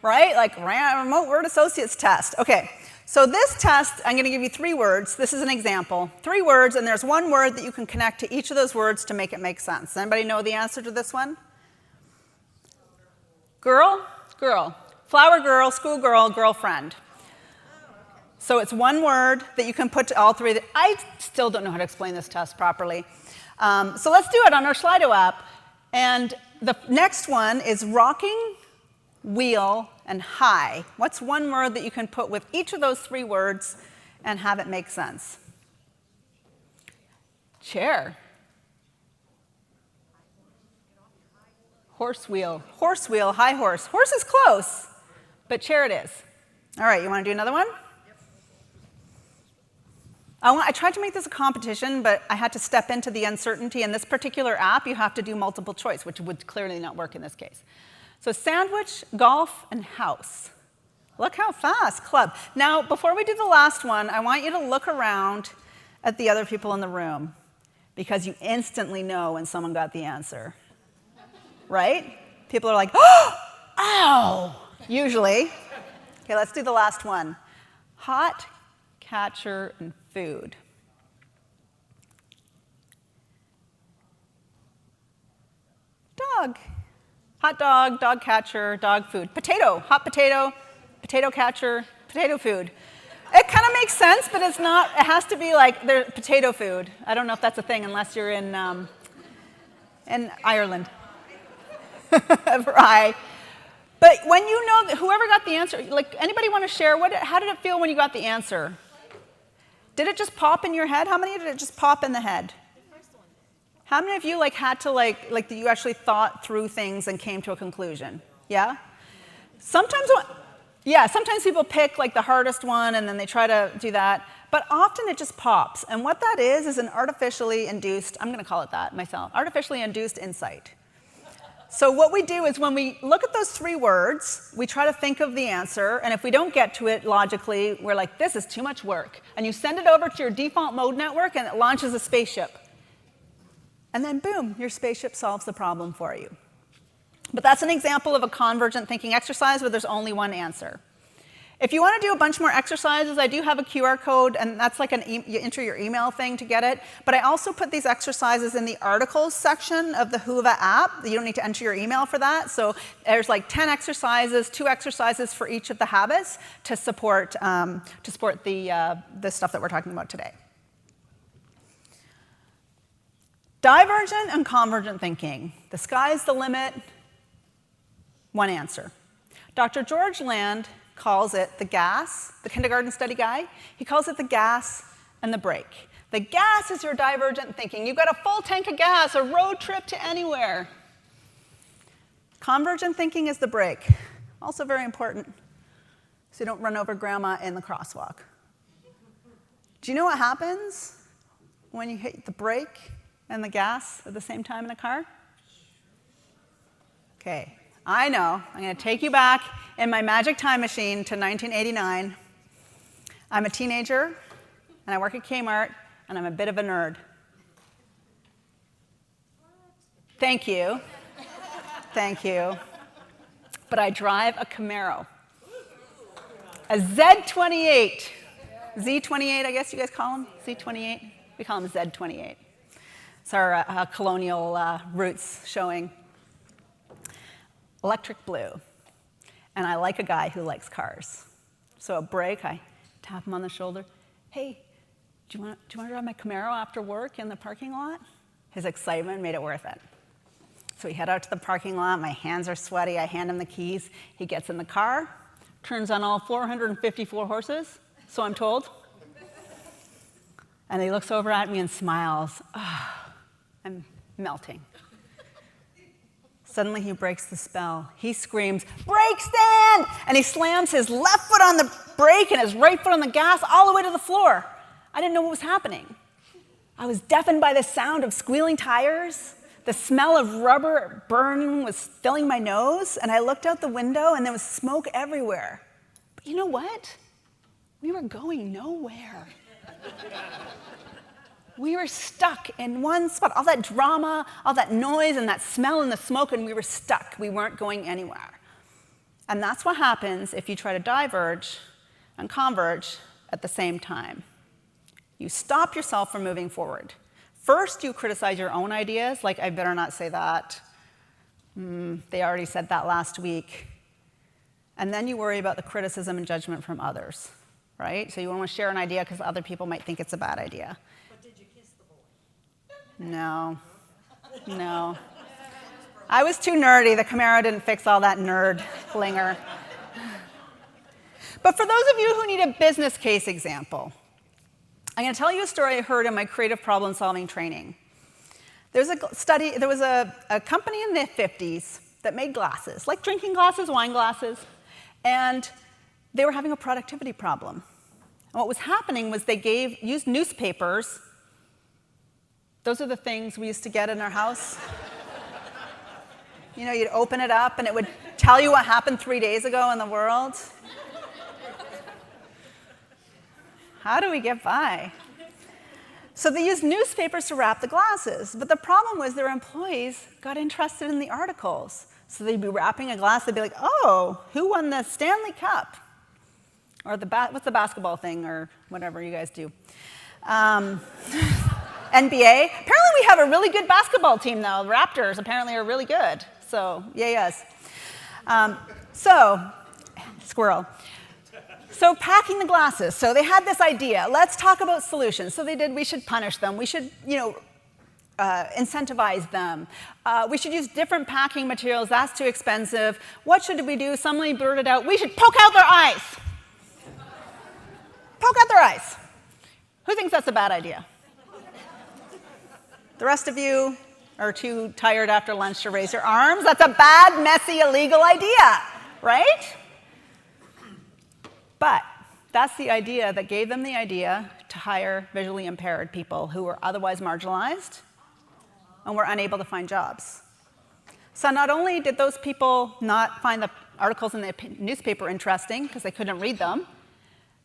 Right? Like remote word associates test. Okay, so this test, I'm going to give you 3 words. This is an example. 3 words, and there's 1 word that you can connect to each of those words to make it make sense. Anybody know the answer to this one? Girl? Girl. Flower girl, schoolgirl, girlfriend. So it's one word that you can put to all three. I still don't know how to explain this test properly. So let's do it on our Slido app. And the next one is rocking, wheel, and high. What's one word that you can put with each of those three words and have it make sense? Chair. Horse wheel, high horse. Horse is close, but chair it is. All right, you want to do another one? I tried to make this a competition, but I had to step into the uncertainty. In this particular app, you have to do multiple choice, which would clearly not work in this case. So sandwich, golf, and house. Look how fast, club. Now, before we do the last one, I want you to look around at the other people in the room, because you instantly know when someone got the answer. Right? People are like, oh, ow, usually. Okay, let's do the last one. Hot, catcher, and food. Dog. Hot dog, dog catcher, dog food. Potato, hot potato, potato catcher, potato food. It kind of makes sense, but it's not. It has to be like potato food. I don't know if that's a thing unless you're in Ireland. Right. But when you know that whoever got the answer, like anybody want to share, how did it feel when you got the answer? Did it just pop in your head? How many did it just pop in the head? The first one. How many of you had to you actually thought through things and came to a conclusion? Yeah? Sometimes people pick the hardest one and then they try to do that, but often it just pops. And what that is an artificially induced, I'm going to call it that myself, artificially induced insight. So what we do is when we look at those three words, we try to think of the answer, and if we don't get to it logically, we're like, this is too much work. And you send it over to your default mode network, and it launches a spaceship. And then, boom, your spaceship solves the problem for you. But that's an example of a convergent thinking exercise where there's only one answer. If you want to do a bunch more exercises, I do have a QR code, and that's like you enter your email thing to get it. But I also put these exercises in the articles section of the Whova app. You don't need to enter your email for that. So there's 10 exercises, 2 exercises for each of the habits to support the stuff that we're talking about today. Divergent and convergent thinking. The sky's the limit. One answer. Dr. George Land calls it the gas, the kindergarten study guy. He calls it the gas and the brake. The gas is your divergent thinking. You've got a full tank of gas, a road trip to anywhere. Convergent thinking is the brake. Also very important, so you don't run over grandma in the crosswalk. Do you know what happens when you hit the brake and the gas at the same time in a car? Okay, I know. I'm going to take you back in my magic time machine to 1989. I'm a teenager, and I work at Kmart, and I'm a bit of a nerd. Thank you. Thank you. But I drive a Camaro. A Z28. Z28, I guess you guys call them? Z28? We call them Z28. It's our colonial roots showing. Electric blue. And I like a guy who likes cars. So at break, I tap him on the shoulder. Hey, do you want to drive my Camaro after work in the parking lot? His excitement made it worth it. So we head out to the parking lot. My hands are sweaty. I hand him the keys. He gets in the car, turns on all 454 horses, so I'm told. And he looks over at me and smiles. Oh, I'm melting. Suddenly he breaks the spell. He screams, "Brake stand!" And he slams his left foot on the brake and his right foot on the gas all the way to the floor. I didn't know what was happening. I was deafened by the sound of squealing tires. The smell of rubber burning was filling my nose, and I looked out the window and there was smoke everywhere. But you know what? We were going nowhere. We were stuck in one spot. All that drama, all that noise, and that smell and the smoke, and we were stuck. We weren't going anywhere. And that's what happens if you try to diverge and converge at the same time. You stop yourself from moving forward. First, you criticize your own ideas, like, I better not say that. They already said that last week. And then you worry about the criticism and judgment from others, right? So you want to share an idea because other people might think it's a bad idea. But did you kiss the boy? No. No. I was too nerdy. The Camaro didn't fix all that nerd flinger. But for those of you who need a business case example, I'm going to tell you a story I heard in my creative problem solving training. There was a company in the 50s that made glasses, like drinking glasses, wine glasses, and they were having a productivity problem. And what was happening was they used newspapers. Those are the things we used to get in our house. You know, you'd open it up and it would tell you what happened 3 days ago in the world. How do we get by? So they used newspapers to wrap the glasses, but the problem was their employees got interested in the articles. So they'd be wrapping a glass, they'd be like, oh, who won the Stanley Cup? Or what's the basketball thing, or whatever you guys do? NBA. Apparently we have a really good basketball team, though. The Raptors apparently are really good. So, yes. Squirrel. So packing the glasses. So they had this idea. Let's talk about solutions. So we should punish them. We should, incentivize them. We should use different packing materials. That's too expensive. What should we do? Somebody blurted out, we should poke out their eyes. Poke out their eyes. Who thinks that's a bad idea? The rest of you are too tired after lunch to raise your arms. That's a bad, messy, illegal idea, right? But that's the idea that gave them the idea to hire visually impaired people who were otherwise marginalized and were unable to find jobs. So not only did those people not find the articles in the newspaper interesting because they couldn't read them,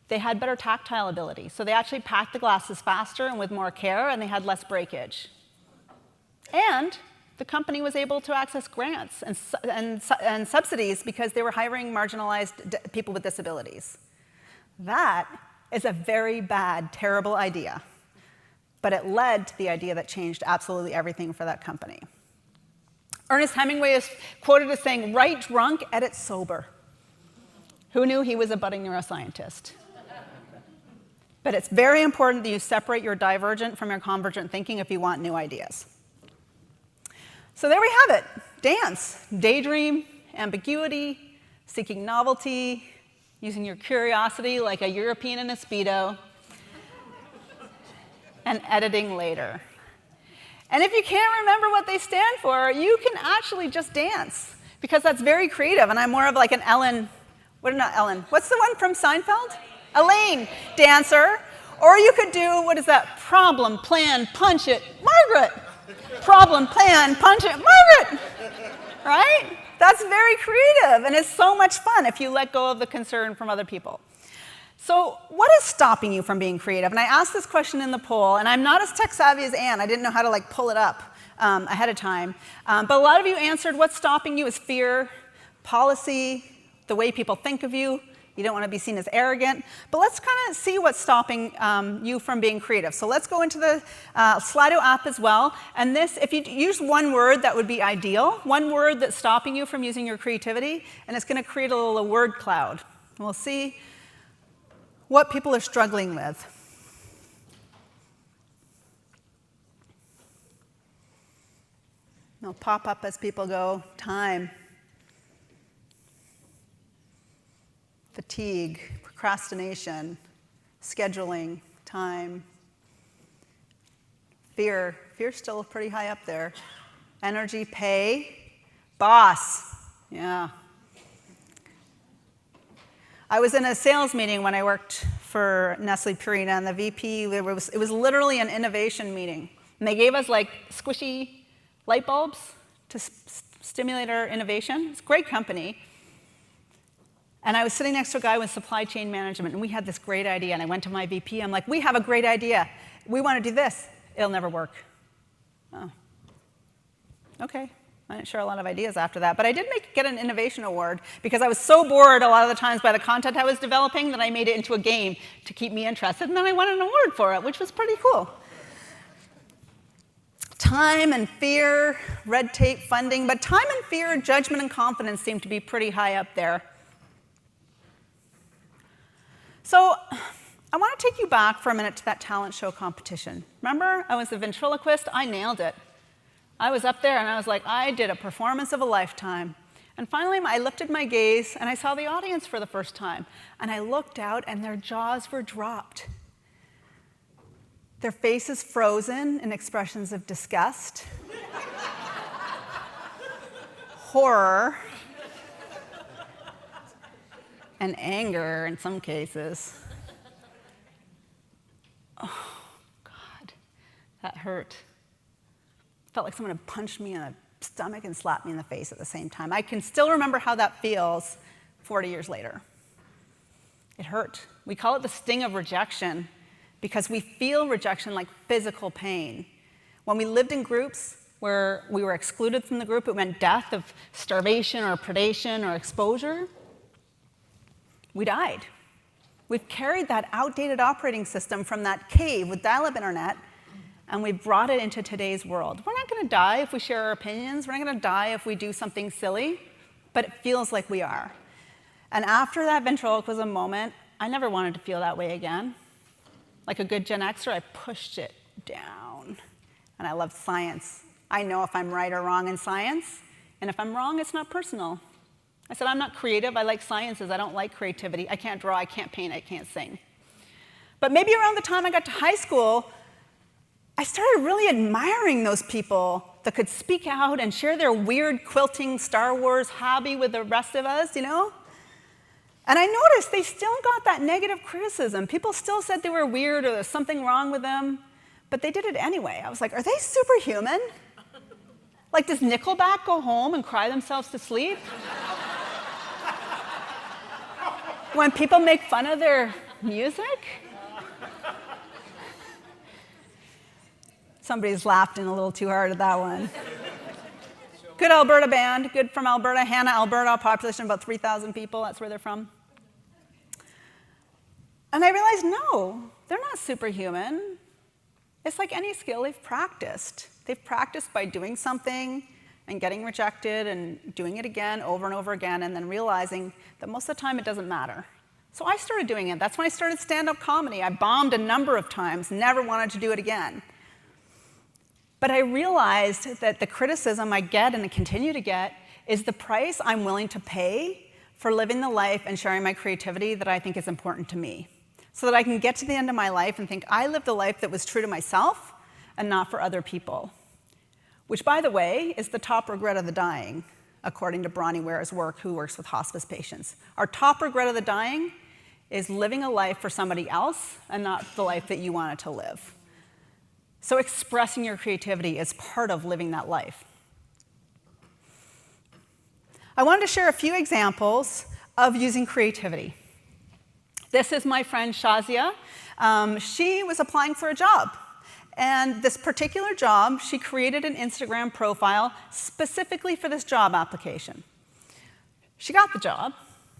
they had better tactile ability. So they actually packed the glasses faster and with more care, and they had less breakage. And the company was able to access grants and subsidies because they were hiring marginalized people with disabilities. That is a very bad, terrible idea. But it led to the idea that changed absolutely everything for that company. Ernest Hemingway is quoted as saying, write drunk, edit sober. Who knew he was a budding neuroscientist? But it's very important that you separate your divergent from your convergent thinking if you want new ideas. So there we have it. Dance, daydream, ambiguity, seeking novelty, using your curiosity like a European in a Speedo, and editing later. And if you can't remember what they stand for, you can actually just dance, because that's very creative. And I'm more of like an what's the one from Seinfeld? Elaine dancer. Or you could do, what is that? Problem, plan, punch it, Margaret. Problem, plan, punch it, Margaret. Right? That's very creative, and it's so much fun if you let go of the concern from other people. So what is stopping you from being creative? And I asked this question in the poll, and I'm not as tech savvy as Anne. I didn't know how to pull it up ahead of time. But a lot of you answered what's stopping you is fear, policy, the way people think of you. You don't want to be seen as arrogant. But let's kind of see what's stopping you from being creative. So let's go into the Slido app as well. And this, if you use one word, that would be ideal. One word that's stopping you from using your creativity. And it's going to create a little word cloud. And we'll see what people are struggling with. It'll pop up as people go. Time. Fatigue, procrastination, scheduling, time. Fear. Fear's still pretty high up there. Energy, pay. Boss. Yeah. I was in a sales meeting when I worked for Nestle Purina, and the VP, it was literally an innovation meeting. And they gave us squishy light bulbs to stimulate our innovation. It's a great company. And I was sitting next to a guy with supply chain management, and we had this great idea. And I went to my VP. I'm like, we have a great idea. We want to do this. It'll never work. Oh. Okay. I didn't share a lot of ideas after that. But I did get an innovation award because I was so bored a lot of the times by the content I was developing that I made it into a game to keep me interested. And then I won an award for it, which was pretty cool. Time and fear, red tape, funding. But time and fear, judgment and confidence seem to be pretty high up there. So I want to take you back for a minute to that talent show competition. Remember, I was the ventriloquist? I nailed it. I was up there and I was like, I did a performance of a lifetime. And finally, I lifted my gaze and I saw the audience for the first time. And I looked out and their jaws were dropped. Their faces frozen in expressions of disgust, horror, and anger in some cases. Oh, God, that hurt. Felt like someone had punched me in the stomach and slapped me in the face at the same time. I can still remember how that feels 40 years later. It hurt. We call it the sting of rejection because we feel rejection like physical pain. When we lived in groups where we were excluded from the group, it meant death of starvation or predation or exposure. We died. We've carried that outdated operating system from that cave with dial-up internet, and we've brought it into today's world. We're not going to die if we share our opinions. We're not going to die if we do something silly, but it feels like we are. And after that ventriloquism moment, I never wanted to feel that way again. Like a good Gen Xer, I pushed it down. And I loved science. I know if I'm right or wrong in science, and if I'm wrong, it's not personal. I said, I'm not creative. I like sciences. I don't like creativity. I can't draw. I can't paint. I can't sing. But maybe around the time I got to high school, I started really admiring those people that could speak out and share their weird quilting Star Wars hobby with the rest of us, you know? And I noticed they still got that negative criticism. People still said they were weird or there's something wrong with them, but they did it anyway. I was like, are they superhuman? Like, does Nickelback go home and cry themselves to sleep? When people make fun of their music? Somebody's laughing a little too hard at that one. Good Alberta band, good from Alberta. Hannah, Alberta, population about 3,000 people. That's where they're from. And I realized, no, they're not superhuman. It's like any skill they've practiced. They've practiced by doing something and getting rejected and doing it again over and over again and then realizing that most of the time it doesn't matter. So I started doing it. That's when I started stand-up comedy. I bombed a number of times, never wanted to do it again. But I realized that the criticism I get and continue to get is the price I'm willing to pay for living the life and sharing my creativity that I think is important to me, so that I can get to the end of my life and think I lived a life that was true to myself and not for other people. Which, by the way, is the top regret of the dying, according to Bronnie Ware's work, who works with hospice patients. Our top regret of the dying is living a life for somebody else and not the life that you wanted to live. So expressing your creativity is part of living that life. I wanted to share a few examples of using creativity. This is my friend Shazia. She was applying for a job. And this particular job, she created an Instagram profile specifically for this job application. She got the job.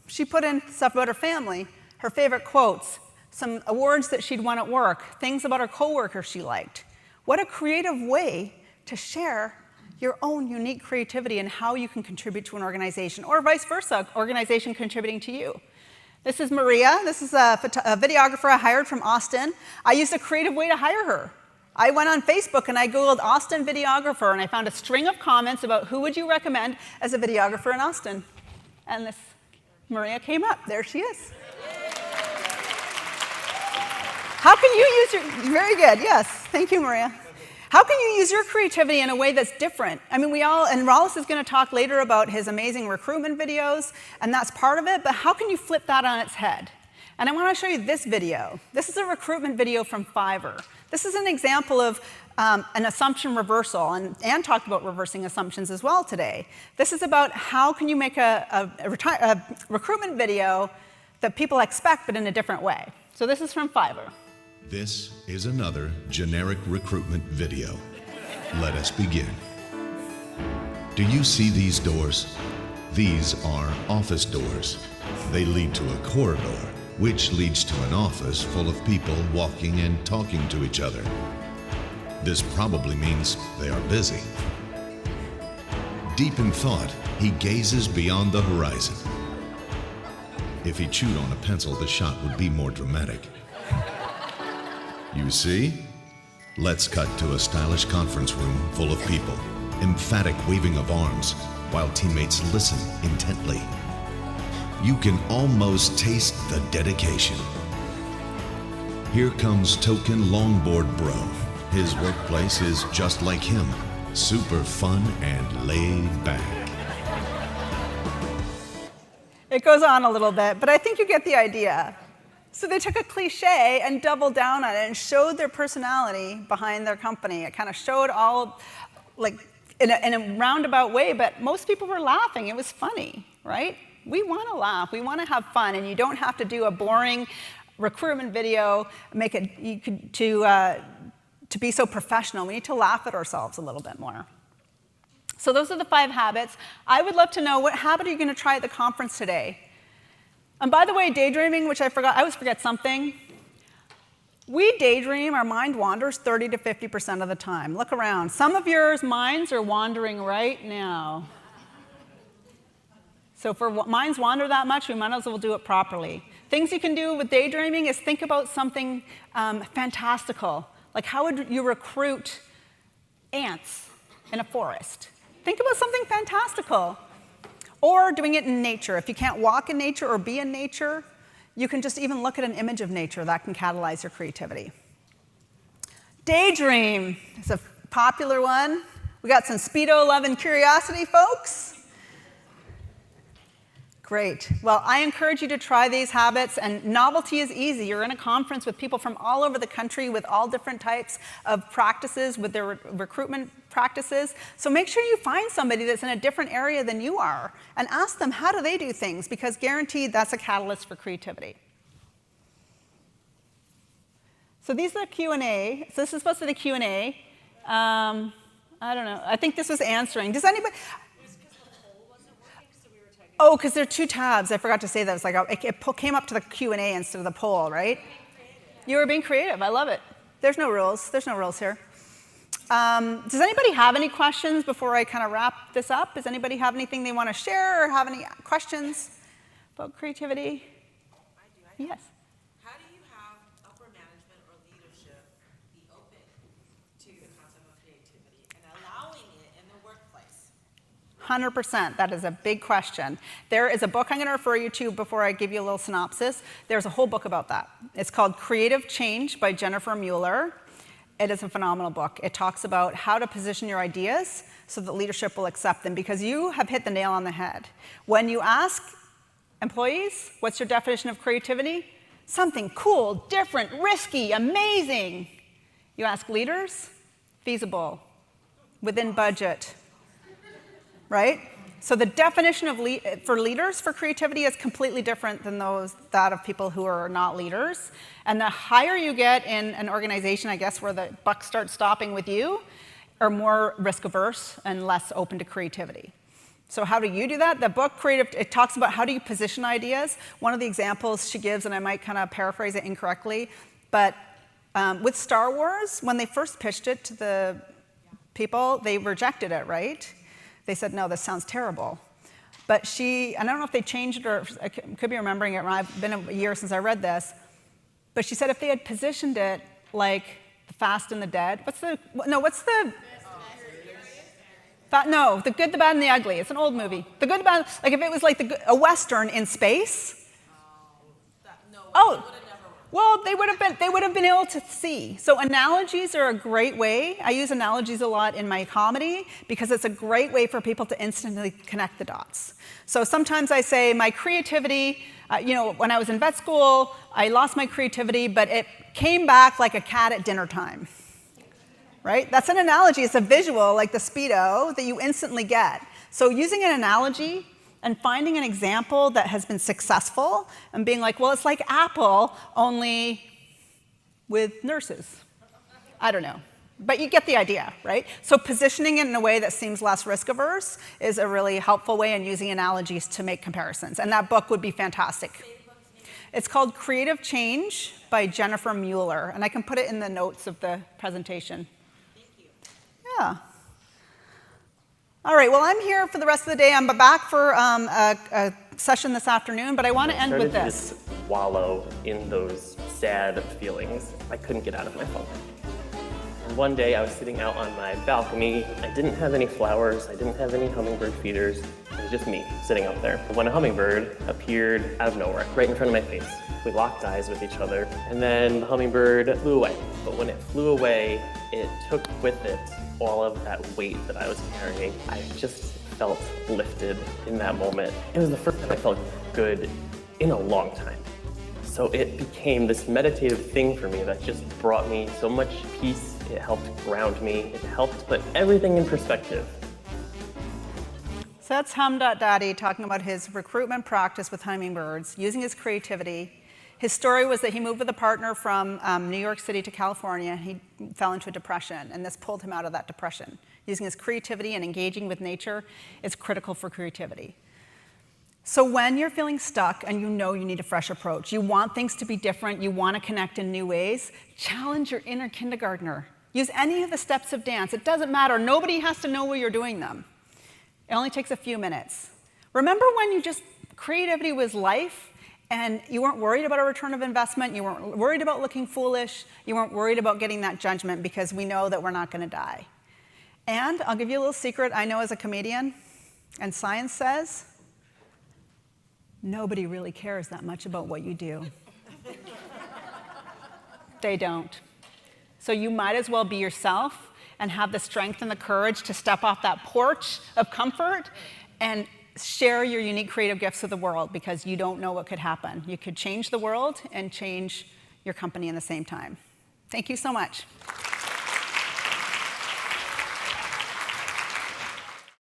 She put in stuff about her family, her favorite quotes, some awards that she'd won at work, things about her coworkers she liked. What a creative way to share your own unique creativity and how you can contribute to an organization, or vice versa, organization contributing to you. This is Maria. This is a videographer I hired from Austin. I used a creative way to hire her. I went on Facebook and I Googled Austin videographer, and I found a string of comments about who would you recommend as a videographer in Austin. And this Maria came up. There she is. How can you use your, very good, yes, thank you, Maria. How can you use your creativity in a way that's different? I mean, and Rollis is going to talk later about his amazing recruitment videos, and that's part of it, but how can you flip that on its head? And I want to show you this video. This is a recruitment video from Fiverr. This is an example of an assumption reversal, and Anne talked about reversing assumptions as well today. This is about how can you make a recruitment video that people expect, but in a different way. So this is from Fiverr. This is another generic recruitment video. Let us begin. Do you see these doors? These are office doors. They lead to a corridor, which leads to an office full of people walking and talking to each other. This probably means they are busy. Deep in thought, he gazes beyond the horizon. If he chewed on a pencil, the shot would be more dramatic. You see? Let's cut to a stylish conference room full of people, emphatic waving of arms, while teammates listen intently. You can almost taste the dedication. Here comes token longboard bro. His workplace is just like him, super fun and laid back. It goes on a little bit, but I think you get the idea. So they took a cliche and doubled down on it and showed their personality behind their company. It kind of showed all, like, in a roundabout way, but most people were laughing. It was funny, right? We want to laugh. We want to have fun, and you don't have to do a boring recruitment video, make it to be so professional. We need to laugh at ourselves a little bit more. So those are the 5 habits. I would love to know, what habit are you going to try at the conference today? And by the way, daydreaming, which I forgot, I always forget something. We daydream, our mind wanders 30 to 50% of the time. Look around. Some of your minds are wandering right now. So if our minds wander that much, we might as well do it properly. Things you can do with daydreaming is think about something fantastical. Like, how would you recruit ants in a forest? Think about something fantastical. Or doing it in nature. If you can't walk in nature or be in nature, you can just even look at an image of nature. That can catalyze your creativity. Daydream is a popular one. We got some Speedo, love, and curiosity, folks. Great. Well, I encourage you to try these habits, and novelty is easy. You're in a conference with people from all over the country with all different types of practices, with their recruitment practices. So make sure you find somebody that's in a different area than you are and ask them, how do they do things? Because guaranteed, that's a catalyst for creativity. So these are the Q&A. So this is supposed to be the Q&A. I don't know. I think this was answering. Does anybody... Oh, because there are 2 tabs. I forgot to say that. It was like it came up to the Q&A instead of the poll, right? You were being creative. I love it. There's no rules. There's no rules here. Does anybody have any questions before I kind of wrap this up? Does anybody have anything they want to share or have any questions about creativity? I do. Yes. How do you have upper management or leadership be open to the concept of creativity and allowing it in the workplace? 100%. That is a big question. There is a book I'm going to refer you to before I give you a little synopsis. There's a whole book about that. It's called Creative Change by Jennifer Mueller. It is a phenomenal book. It talks about how to position your ideas so that leadership will accept them, because you have hit the nail on the head. When you ask employees, what's your definition of creativity? Something cool, different, risky, amazing. You ask leaders, feasible, within budget. Right? So the definition of for leaders for creativity is completely different than that of people who are not leaders. And the higher you get in an organization, I guess, where the buck starts stopping with you, are more risk averse and less open to creativity. So how do you do that? The book it talks about how do you position ideas. One of the examples she gives, and I might kind of paraphrase it incorrectly, but with Star Wars, when they first pitched it to the people, they rejected it, right? They said, no, this sounds terrible. But and I don't know if they changed it, or I could be remembering it wrong. It's been a year since I read this. But she said if they had positioned it like The Fast and the Dead, The Good, the Bad, and the Ugly. It's an old movie. The Good, the Bad, like if it was like a Western in space. Well, they would have been able to see. So analogies are a great way. I use analogies a lot in my comedy because it's a great way for people to instantly connect the dots. So sometimes I say my creativity, when I was in vet school, I lost my creativity, but it came back like a cat at dinner time. Right? That's an analogy. It's a visual, like the Speedo, that you instantly get. So using an analogy and finding an example that has been successful and being like, well, it's like Apple, only with nurses. I don't know. But you get the idea, right? So positioning it in a way that seems less risk-averse is a really helpful way, and using analogies to make comparisons. And that book would be fantastic. It's called Creative Change by Jennifer Mueller, and I can put it in the notes of the presentation. Thank you. Yeah. All right, well, I'm here for the rest of the day. I'm back for a session this afternoon, but I want to end with started this. to just wallow in those sad feelings. I couldn't get out of my funk. And one day I was sitting out on my balcony. I didn't have any flowers. I didn't have any hummingbird feeders. It was just me sitting out there. When a hummingbird appeared out of nowhere, right in front of my face, we locked eyes with each other, and then the hummingbird flew away. But when it flew away, it took with it all of that weight that I was carrying. I just felt lifted in that moment. It was the first time I felt good in a long time. So it became this meditative thing for me that just brought me so much peace. It helped ground me. It helped put everything in perspective. So that's Hum.Daddy talking about his recruitment practice with hummingbirds, using his creativity. His story was that he moved with a partner from New York City to California. He fell into a depression, and this pulled him out of that depression. Using his creativity and engaging with nature is critical for creativity. So when you're feeling stuck and you know you need a fresh approach, you want things to be different, you want to connect in new ways, challenge your inner kindergartner. Use any of the steps of dance. It doesn't matter. Nobody has to know where you're doing them. It only takes a few minutes. Remember when creativity was life and you weren't worried about a return of investment, you weren't worried about looking foolish, you weren't worried about getting that judgment because we know that we're not going to die. And I'll give you a little secret I know as a comedian, and science says, nobody really cares that much about what you do. They don't. So you might as well be yourself and have the strength and the courage to step off that porch of comfort and share your unique creative gifts with the world, because you don't know what could happen. You could change the world and change your company in the same time. Thank you so much.